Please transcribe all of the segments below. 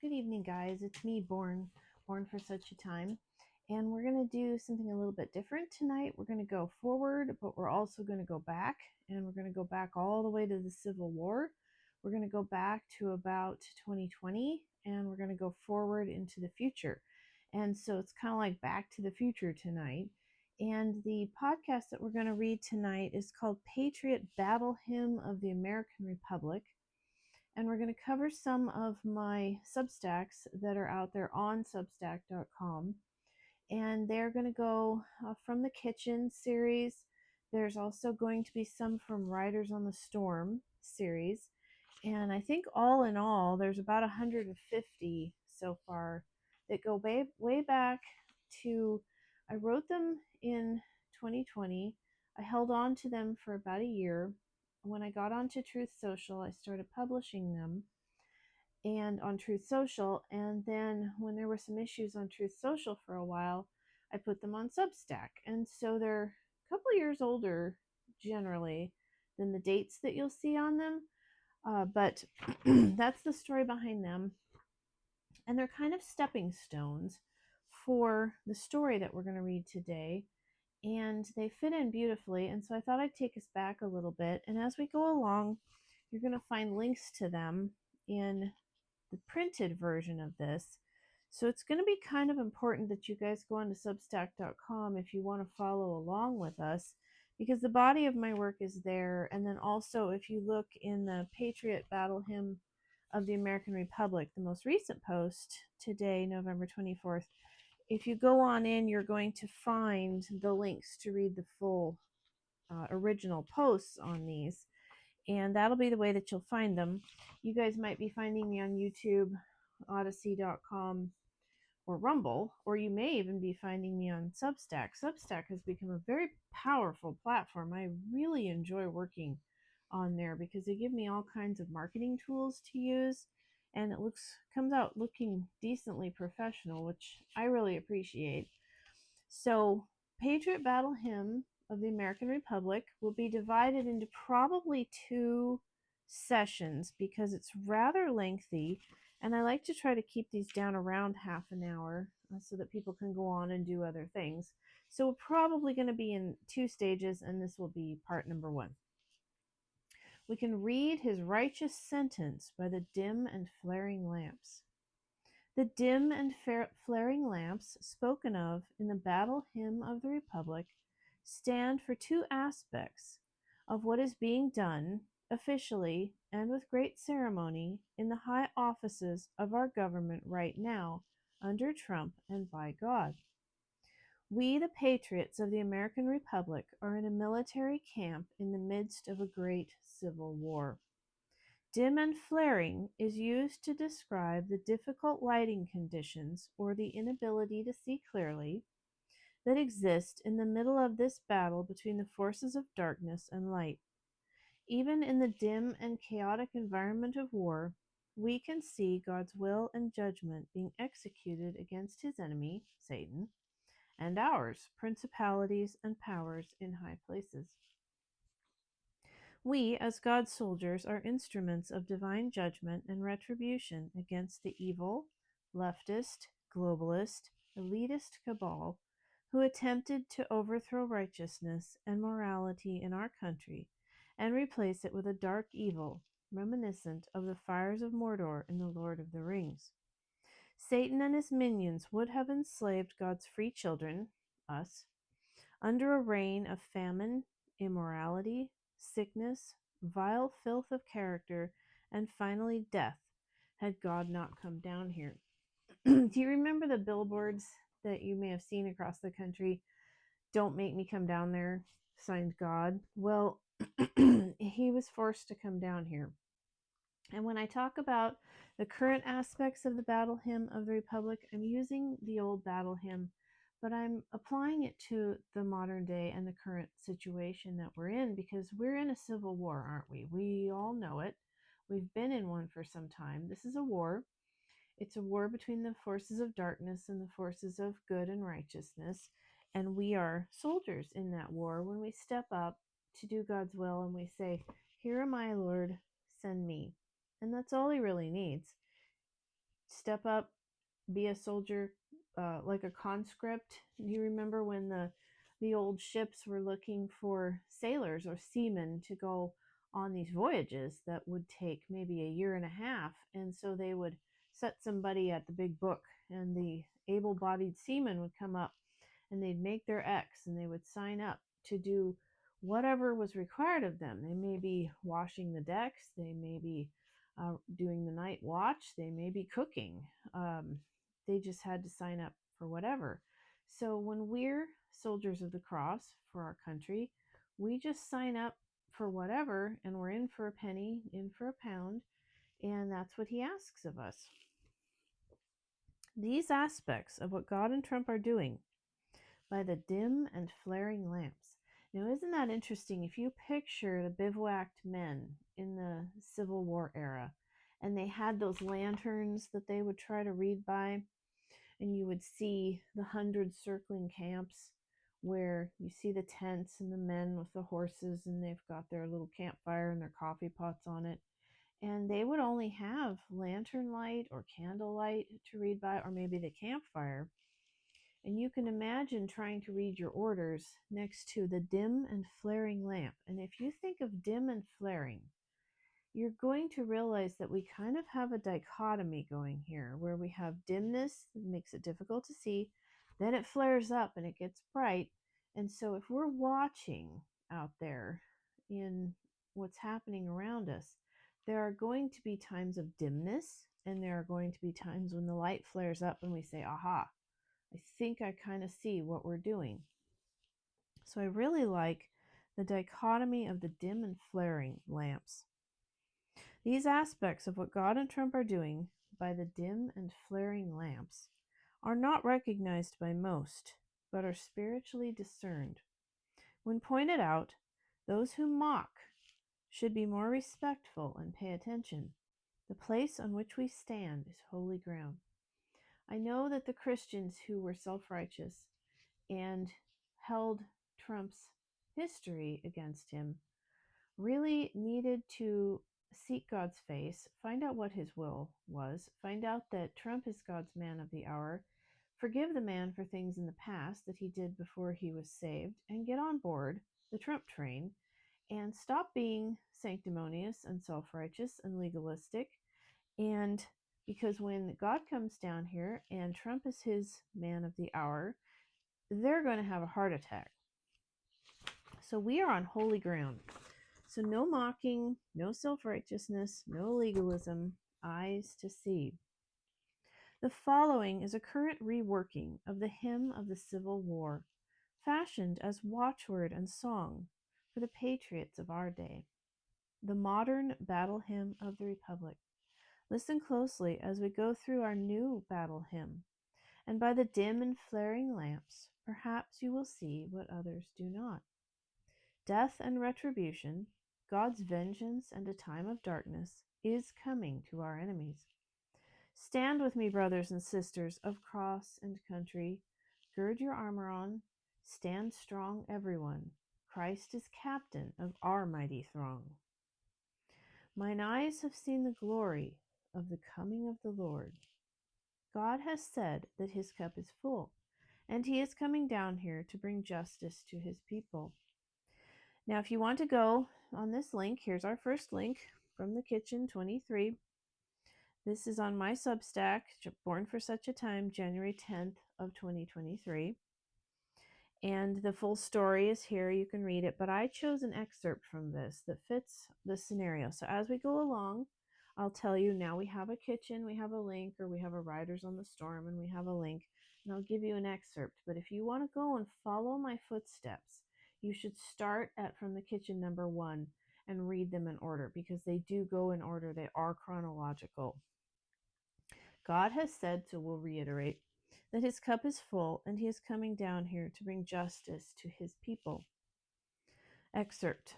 Good evening, guys. It's me, born for such a time. And we're going to do something a little bit different tonight. We're going to go forward, but we're also going to go back. And we're going to go back all the way to the Civil War. We're going to go back to about 2020, and we're going to go forward into the future. And so it's kind of like Back to the Future tonight. And the podcast that we're going to read tonight is called Patriot Battle Hymn of the American Republic, and we're going to cover some of my Substacks that are out there on substack.com. And they're going to go from the Kitchen series. There's also going to be some from Riders on the Storm series. And I think all in all, there's about 150 so far that go way back to, I wrote them in 2020. I held on to them for about a year. When I got onto Truth Social, I started publishing them and on Truth Social. And then when there were some issues on Truth Social for a while, I put them on Substack. And so they're a couple years older generally than the dates that you'll see on them. But that's the story behind them. And they're kind of stepping stones for the story that we're going to read today. And they fit in beautifully. And so I thought I'd take us back a little bit. And as we go along, you're going to find links to them in the printed version of this. So it's going to be kind of important that you guys go on to substack.com if you want to follow along with us, because the body of my work is there. And then also, if you look in the Patriot Battle Hymn of the American Republic, the most recent post today, November 24th, if you go on in, you're going to find the links to read the full original posts on these. And that'll be the way that you'll find them. You guys might be finding me on YouTube, Odyssey.com, or Rumble, or you may even be finding me on Substack. Substack has become a very powerful platform. I really enjoy working on there because they give me all kinds of marketing tools to use, and it comes out looking decently professional, which I really appreciate. So, Patriot Battle Hymn of the American Republic will be divided into probably two sessions because it's rather lengthy, and I like to try to keep these down around half an hour so that people can go on and do other things. So we're probably going to be in two stages, and this will be part number one. We can read his righteous sentence by the dim and flaring lamps. The dim and flaring lamps spoken of in the Battle Hymn of the Republic stand for two aspects of what is being done officially and with great ceremony in the high offices of our government right now under Trump and by God. We, the patriots of the American Republic, are in a military camp in the midst of a great civil war. Dim and flaring is used to describe the difficult lighting conditions or the inability to see clearly that exist in the middle of this battle between the forces of darkness and light. Even in the dim and chaotic environment of war, we can see God's will and judgment being executed against his enemy, Satan, and ours, principalities and powers in high places. We, as God's soldiers, are instruments of divine judgment and retribution against the evil, leftist, globalist, elitist cabal who attempted to overthrow righteousness and morality in our country and replace it with a dark evil reminiscent of the fires of Mordor in The Lord of the Rings. Satan and his minions would have enslaved God's free children, us, under a reign of famine, immorality, sickness, vile filth of character, and finally death, had God not come down here. Do you remember the billboards that you may have seen across the country? Don't make me come down there, signed God. Well, he was forced to come down here. And when I talk about the current aspects of the Battle Hymn of the Republic, I'm using the old Battle Hymn, but I'm applying it to the modern day and the current situation that we're in, because we're in a civil war, aren't we? We all know it. We've been in one for some time. This is a war. It's a war between the forces of darkness and the forces of good and righteousness. And we are soldiers in that war when we step up to do God's will and we say, "Here am I, Lord, send me." And that's all he really needs. step up, be a soldier, like a conscript. Do you remember when the old ships were looking for sailors or seamen to go on these voyages that would take maybe a year and a half? And so they would set somebody at the big book, and the able-bodied seamen would come up and they'd make their X and they would sign up to do whatever was required of them. They may be washing the decks, they may be doing the night watch, they may be cooking. Um, they just had to sign up for whatever. So when we're soldiers of the cross for our country, we just sign up for whatever, and we're in for a penny, in for a pound, and that's what he asks of us. These aspects of what God and Trump are doing by the dim and flaring lamps. Now, isn't that interesting? If you picture the bivouacked men in the Civil War era, and they had those lanterns that they would try to read by, and you would see the hundreds circling camps where you see the tents and the men with the horses, and they've got their little campfire and their coffee pots on it. And they would only have lantern light or candle light to read by, or maybe the campfire. And you can imagine trying to read your orders next to the dim and flaring lamp. And if you think of dim and flaring, you're going to realize that we kind of have a dichotomy going here where we have dimness that makes it difficult to see, then it flares up and it gets bright. And so if we're watching out there in what's happening around us, there are going to be times of dimness, and there are going to be times when the light flares up and we say, aha, I think I kind of see what we're doing. So I really like the dichotomy of the dim and flaring lamps. These aspects of what God and Trump are doing by the dim and flaring lamps are not recognized by most, but are spiritually discerned. When pointed out, those who mock should be more respectful and pay attention. The place on which we stand is holy ground. I know that the Christians who were self-righteous and held Trump's history against him really needed to seek God's face, find out what his will was, find out that Trump is God's man of the hour, forgive the man for things in the past that he did before he was saved, and get on board the Trump train and stop being sanctimonious and self-righteous and legalistic. And because when God comes down here and Trump is his man of the hour, they're going to have a heart attack. So we are on holy ground. So no mocking, no self-righteousness, no legalism, eyes to see. The following is a current reworking of the hymn of the Civil War, fashioned as watchword and song for the patriots of our day. The modern battle hymn of the Republic. Listen closely as we go through our new battle hymn, and by the dim and flaring lamps, perhaps you will see what others do not. Death and retribution, God's vengeance and a time of darkness, is coming to our enemies. Stand with me, brothers and sisters of cross and country. Gird your armor on. Stand strong, everyone. Christ is captain of our mighty throng. Mine eyes have seen the glory of the coming of the Lord. God has said that his cup is full, and he is coming down here to bring justice to his people. Now, if you want to go on this link, here's our first link from the Kitchen 23. This is on my Substack, Born for Such a Time, January 10th of 2023. And the full story is here. You can read it. But I chose an excerpt from this that fits the scenario. So as we go along, I'll tell you now we have a kitchen, we have a link, or we have a Riders on the Storm, and we have a link. And I'll give you an excerpt. But if you want to go and follow my footsteps, you should start at from the kitchen number 1 and read them in order, because they do go in order. They are chronological. God has said, so we'll reiterate, that his cup is full, and he is coming down here to bring justice to his people. Excerpt.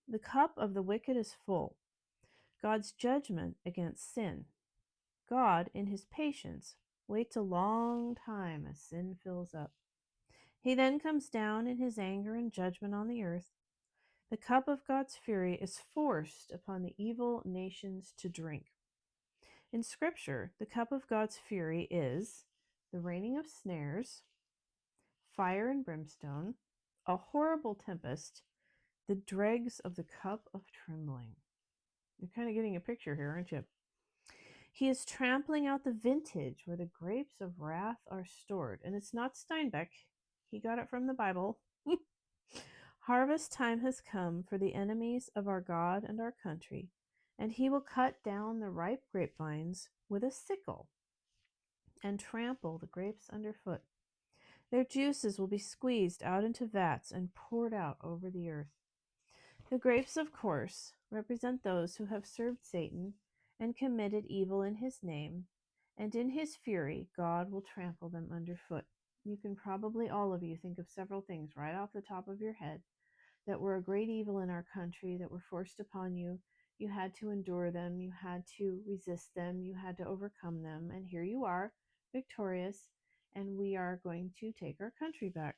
The cup of the wicked is full. God's judgment against sin. God, in his patience, waits a long time as sin fills up. He then comes down in his anger and judgment on the earth. The cup of God's fury is forced upon the evil nations to drink. In Scripture, the cup of God's fury is the raining of snares, fire and brimstone, a horrible tempest, the dregs of the cup of trembling. You're kind of getting a picture here, aren't you? He is trampling out the vintage where the grapes of wrath are stored. And it's not Steinbeck. He got it from the Bible. Harvest time has come for the enemies of our God and our country, and he will cut down the ripe grapevines with a sickle and trample the grapes underfoot. Their juices will be squeezed out into vats and poured out over the earth. The grapes, of course, represent those who have served Satan and committed evil in his name, and in his fury, God will trample them underfoot. You can probably, all of you, think of several things right off the top of your head that were a great evil in our country that were forced upon you. You had to endure them, you had to resist them, you had to overcome them, and here you are, victorious, and we are going to take our country back.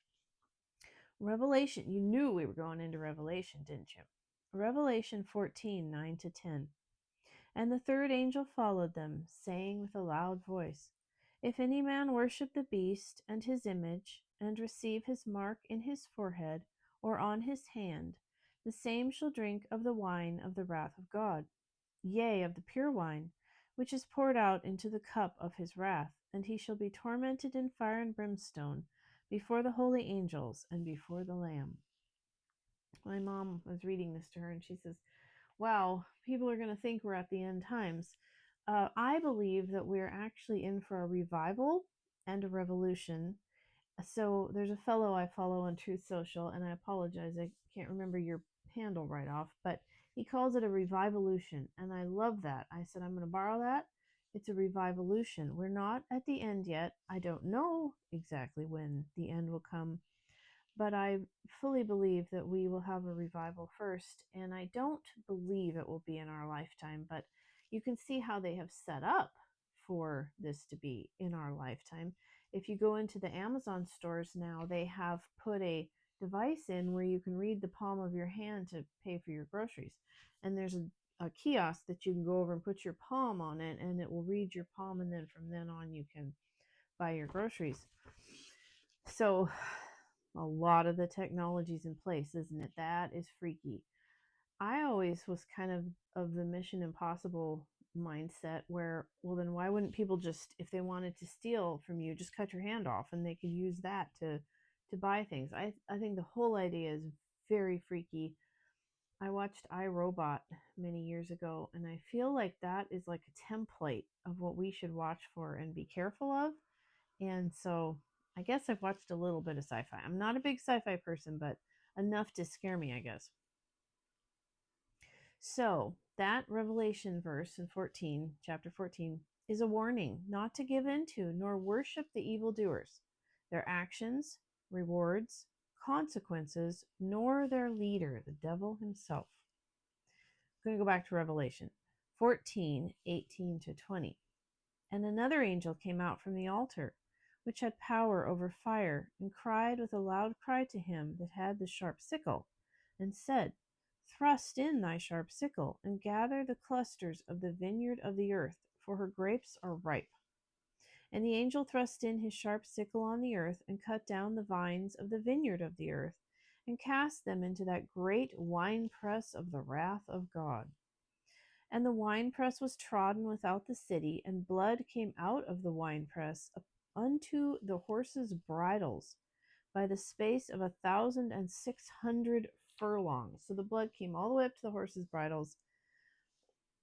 Revelation, you knew we were going into Revelation, didn't you? Revelation 14, 9 to 10. And the third angel followed them, saying with a loud voice, If any man worship the beast and his image, and receive his mark in his forehead or on his hand, the same shall drink of the wine of the wrath of God, yea, of the pure wine, which is poured out into the cup of his wrath, and he shall be tormented in fire and brimstone before the holy angels and before the Lamb. My mom was reading this to her, and she says, wow, people are going to think we're at the end times. I believe that we're actually in for a revival and a revolution. So there's a fellow I follow on Truth Social, and I apologize, I can't remember your handle right off, but he calls it a revivolution, and I love that. I said, I'm going to borrow that. It's a revivolution. We're not at the end yet. I don't know exactly when the end will come, but I fully believe that we will have a revival first, and I don't believe it will be in our lifetime, but you can see how they have set up for this to be in our lifetime. If you go into the Amazon stores now, they have put a device in where you can read the palm of your hand to pay for your groceries. And there's a kiosk that you can go over and put your palm on it, and it will read your palm, and then from then on you can buy your groceries. So a lot of the technology's in place, isn't it? That is freaky. I always was kind of the Mission Impossible mindset where, well, then why wouldn't people just, if they wanted to steal from you, just cut your hand off and they could use that to buy things. I think the whole idea is very freaky. I watched iRobot many years ago, and I feel like that is like a template of what we should watch for and be careful of. And so I guess I've watched a little bit of sci-fi. I'm not a big sci-fi person, but enough to scare me, I guess. So that Revelation verse in 14, chapter 14, is a warning not to give in to nor worship the evildoers, their actions, rewards, consequences, nor their leader, the devil himself. I'm going to go back to Revelation 14, 18 to 20. And another angel came out from the altar, which had power over fire, and cried with a loud cry to him that had the sharp sickle, and said, Thrust in thy sharp sickle, and gather the clusters of the vineyard of the earth, for her grapes are ripe. And the angel thrust in his sharp sickle on the earth, and cut down the vines of the vineyard of the earth, and cast them into that great winepress of the wrath of God. And the winepress was trodden without the city, and blood came out of the winepress unto the horses' bridles by the space of 1,600 furlongs. So the blood came all the way up to the horses' bridles,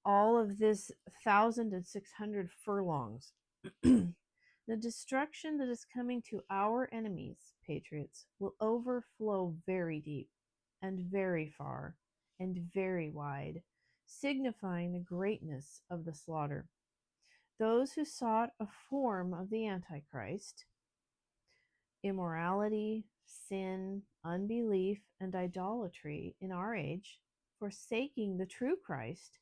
all of this 1,600 furlongs. The destruction that is coming to our enemies, patriots, will overflow very deep and very far and very wide, signifying the greatness of the slaughter. Those who sought a form of the Antichrist, immorality, sin, unbelief, and idolatry in our age, forsaking the true Christ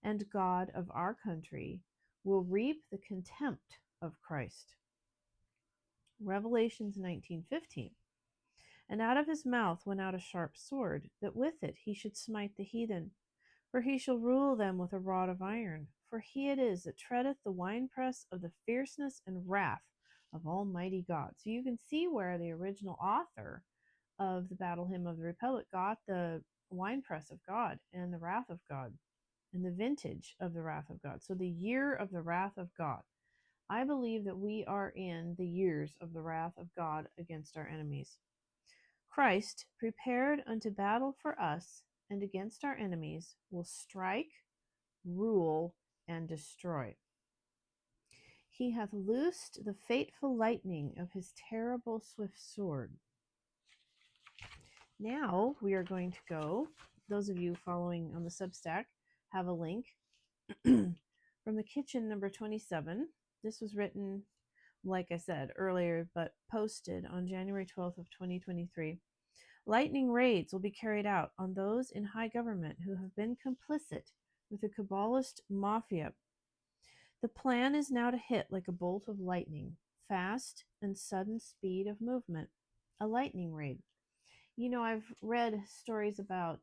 and God of our country, will reap the contempt of Christ. Revelations 19:15. And out of his mouth went out a sharp sword, that with it he should smite the heathen. For he shall rule them with a rod of iron for he it is that treadeth the winepress of the fierceness and wrath of Almighty God. So you can see where the original author of the Battle Hymn of the Republic got the winepress of God and the wrath of God and the vintage of the wrath of God. So the year of the wrath of God. I believe that we are in the years of the wrath of God against our enemies. Christ, prepared unto battle for us and against our enemies, will strike, rule, and destroy. He hath loosed the fateful lightning of his terrible swift sword. Now we are going to go, those of you following on the Substack have a link from the kitchen number 27. This was written, like I said earlier, but posted on January 12th of 2023. Lightning raids will be carried out on those in high government who have been complicit with the Kabbalist mafia. The plan is now to hit like a bolt of lightning, fast and sudden speed of movement, a lightning raid. You know, I've read stories about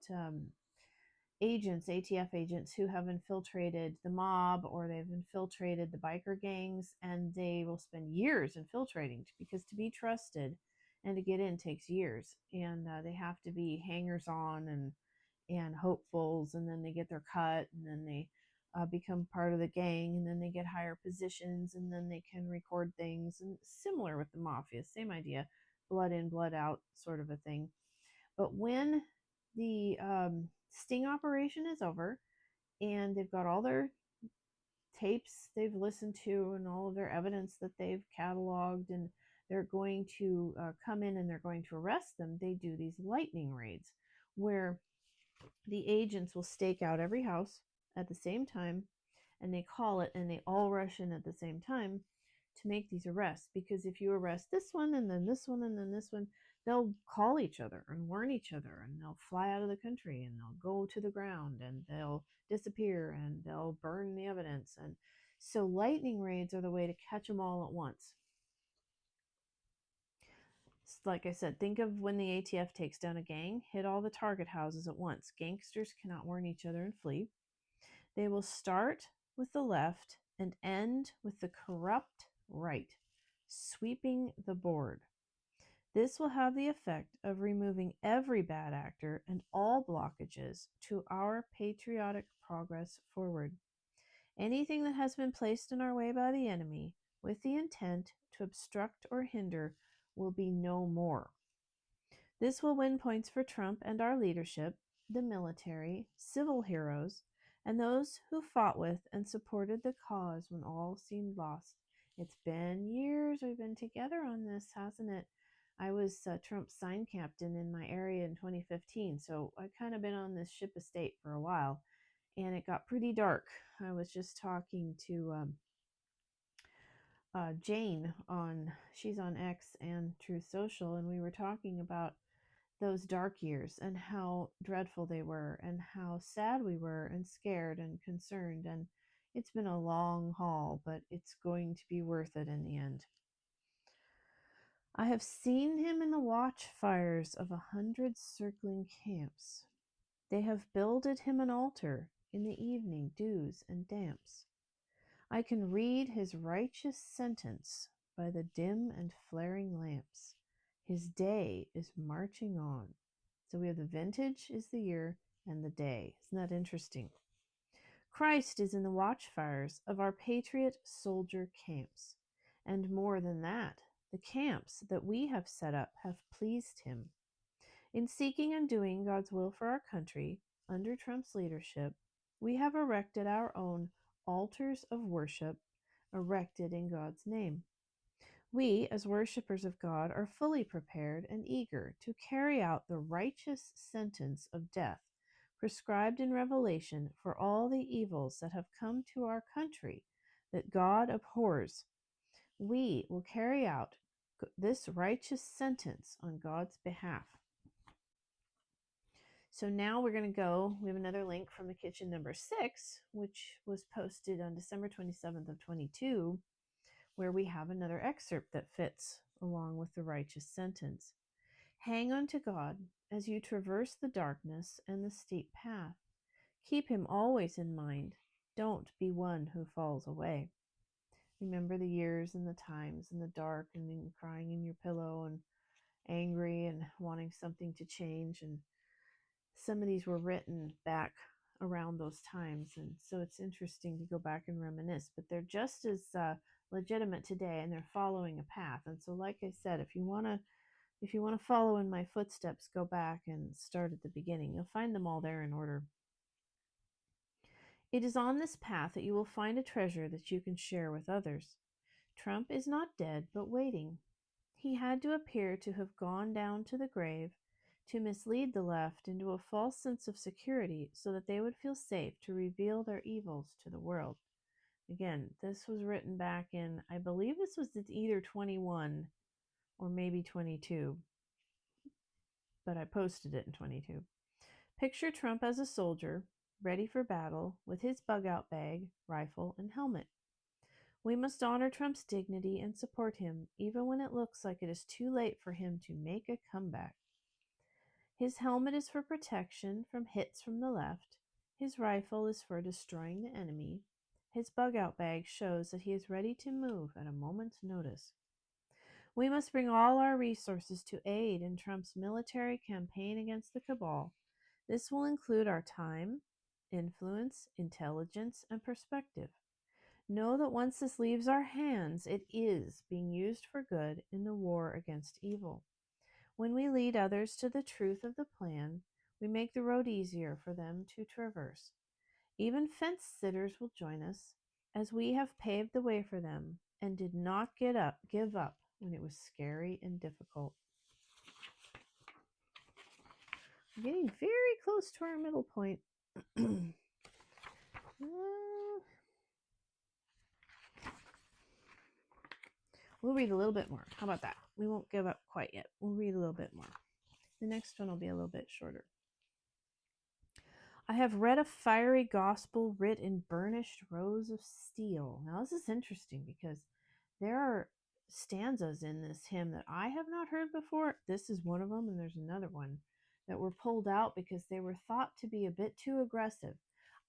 agents, ATF agents, who have infiltrated the mob or they've infiltrated the biker gangs, and they will spend years infiltrating because to be trusted and to get in takes years, and they have to be hangers on and hopefuls, and then they get their cut, and then they become part of the gang, and then they get higher positions, and then they can record things, and similar with the mafia, same idea, blood in, blood out sort of a thing. But when the sting operation is over and they've got all their tapes they've listened to and all of their evidence that they've cataloged, and they're going to come in and they're going to arrest them, they do these lightning raids where the agents will stake out every house at the same time, and they call it, and they all rush in at the same time to make these arrests. Because if you arrest this one and then this one and then this one, they'll call each other and warn each other, and they'll fly out of the country, and they'll go to the ground, and they'll disappear, and they'll burn the evidence. And so lightning raids are the way to catch them all at once. Like I said, think of when the ATF takes down a gang, hit all the target houses at once. Gangsters cannot warn each other and flee. They will start with the left and end with the corrupt right, sweeping the board. This will have the effect of removing every bad actor and all blockages to our patriotic progress forward. Anything that has been placed in our way by the enemy with the intent to obstruct or hinder will be no more. This will win points for Trump and our leadership, the military, civil heroes, and those who fought with and supported the cause when all seemed lost. It's been years we've been together on this, hasn't it? I was Trump's sign captain in my area in 2015, so I've kind of been on this ship of state for a while, and it got pretty dark. I was just talking to Jane she's on X and Truth Social, and we were talking about those dark years and how dreadful they were and how sad we were and scared and concerned. And it's been a long haul, but it's going to be worth it in the end. I have seen him in the watchfires of 100 circling camps. They have builded him an altar in the evening dews and damps. I can read his righteous sentence by the dim and flaring lamps. His day is marching on. So we have the vintage is the year and the day. Isn't that interesting? Christ is in the watchfires of our patriot soldier camps. And more than that, the camps that we have set up have pleased him. In seeking and doing God's will for our country, under Trump's leadership, we have erected our own altars of worship, erected in God's name. We, as worshippers of God, are fully prepared and eager to carry out the righteous sentence of death prescribed in Revelation for all the evils that have come to our country that God abhors. We will carry out this righteous sentence on God's behalf. So now we're going to go, we have another link from the kitchen number 6, which was posted on December 27th of 22, where we have another excerpt that fits along with the righteous sentence. Hang on to God as you traverse the darkness and the steep path. Keep him always in mind. Don't be one who falls away. Remember the years and the times in the dark and then crying in your pillow and angry and wanting something to change. And some of these were written back around those times. And so it's interesting to go back and reminisce, but they're just as legitimate today, and they're following a path. And so, like I said, if you want to follow in my footsteps, go back and start at the beginning. You'll find them all there in order. It is on this path that you will find a treasure that you can share with others. Trump is not dead, but waiting. He had to appear to have gone down to the grave to mislead the left into a false sense of security so that they would feel safe to reveal their evils to the world. Again, this was written back in, I believe this was either 21 or maybe 22, but I posted it in 22. Picture Trump as a soldier, ready for battle, with his bug-out bag, rifle, and helmet. We must honor Trump's dignity and support him, even when it looks like it is too late for him to make a comeback. His helmet is for protection from hits from the left. His rifle is for destroying the enemy. His bug-out bag shows that he is ready to move at a moment's notice. We must bring all our resources to aid in Trump's military campaign against the cabal. This will include our time, influence, intelligence, and perspective. Know that once this leaves our hands, it is being used for good in the war against evil. When we lead others to the truth of the plan, we make the road easier for them to traverse. Even fence sitters will join us, as we have paved the way for them and did not give up when it was scary and difficult. We're getting very close to our middle point. We'll read a little bit more. How about that? We won't give up quite yet. We'll read a little bit more. The next one will be a little bit shorter. I have read a fiery gospel writ in burnished rows of steel. Now, this is interesting because there are stanzas in this hymn that I have not heard before. This is one of them, and there's another one that were pulled out because they were thought to be a bit too aggressive.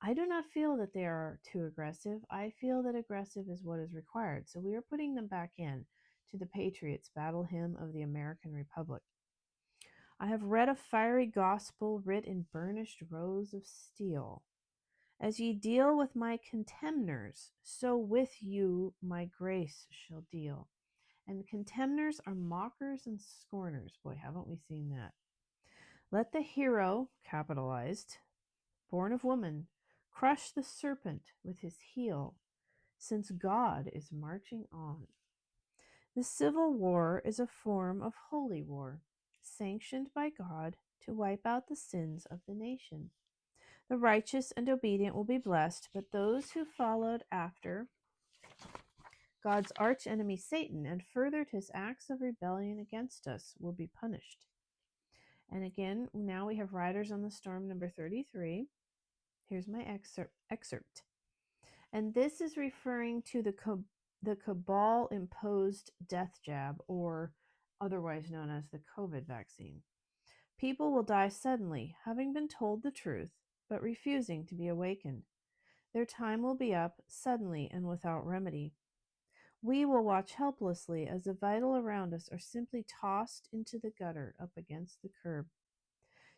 I do not feel that they are too aggressive. I feel that aggressive is what is required. So we are putting them back in to the Patriots' battle hymn of the American Republic. I have read a fiery gospel writ in burnished rows of steel. As ye deal with my contemners, so with you my grace shall deal. And contemners are mockers and scorners. Boy, haven't we seen that. Let the hero, capitalized, born of woman, crush the serpent with his heel, since God is marching on. The Civil War is a form of holy war, sanctioned by God to wipe out the sins of the nation. The righteous and obedient will be blessed, but those who followed after God's archenemy Satan and furthered his acts of rebellion against us will be punished. And again, now we have Riders on the Storm number 33. Here's my excerpt. And this is referring to the cabal imposed death jab, or otherwise known as the COVID vaccine. People will die suddenly, having been told the truth, but refusing to be awakened. Their time will be up suddenly and without remedy. We will watch helplessly as the vital around us are simply tossed into the gutter up against the curb.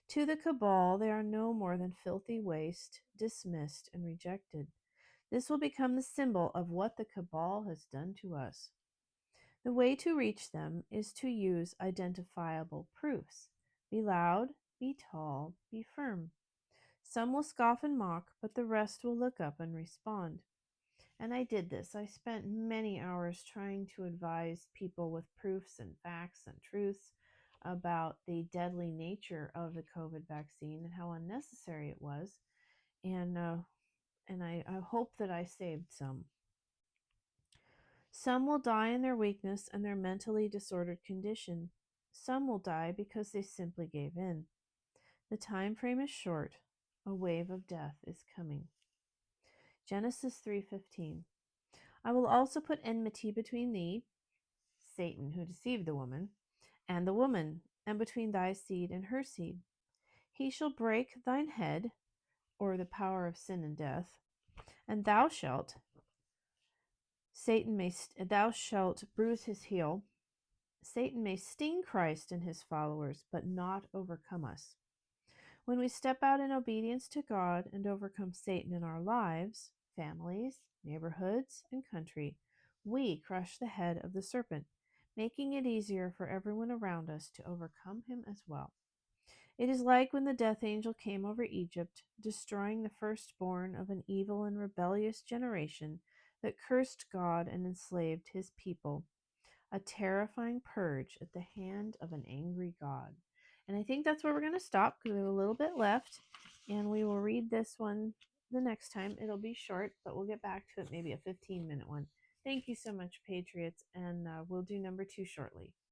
To the cabal, they are no more than filthy waste, dismissed and rejected. This will become the symbol of what the cabal has done to us. The way to reach them is to use identifiable proofs. Be loud, be tall, be firm. Some will scoff and mock, but the rest will look up and respond. And I did this. I spent many hours trying to advise people with proofs and facts and truths about the deadly nature of the COVID vaccine and how unnecessary it was. And I hope that I saved some. Some will die in their weakness and their mentally disordered condition. Some will die because they simply gave in. The time frame is short. A wave of death is coming. Genesis 3:15. I will also put enmity between thee, Satan, who deceived the woman, and the woman, and between thy seed and her seed. He shall break thine head, or the power of sin and death, And thou shalt bruise his heel. Satan may sting Christ and his followers, but not overcome us. When we step out in obedience to God and overcome Satan in our lives, families, neighborhoods, and country, we crush the head of the serpent, making it easier for everyone around us to overcome him as well. It is like when the death angel came over Egypt, destroying the firstborn of an evil and rebellious generation that cursed God and enslaved his people, a terrifying purge at the hand of an angry God. And I think that's where we're going to stop because we have a little bit left, and we will read this one the next time. It'll be short, but we'll get back to it, maybe a 15-minute one. Thank you so much, Patriots, and we'll do number 2 shortly.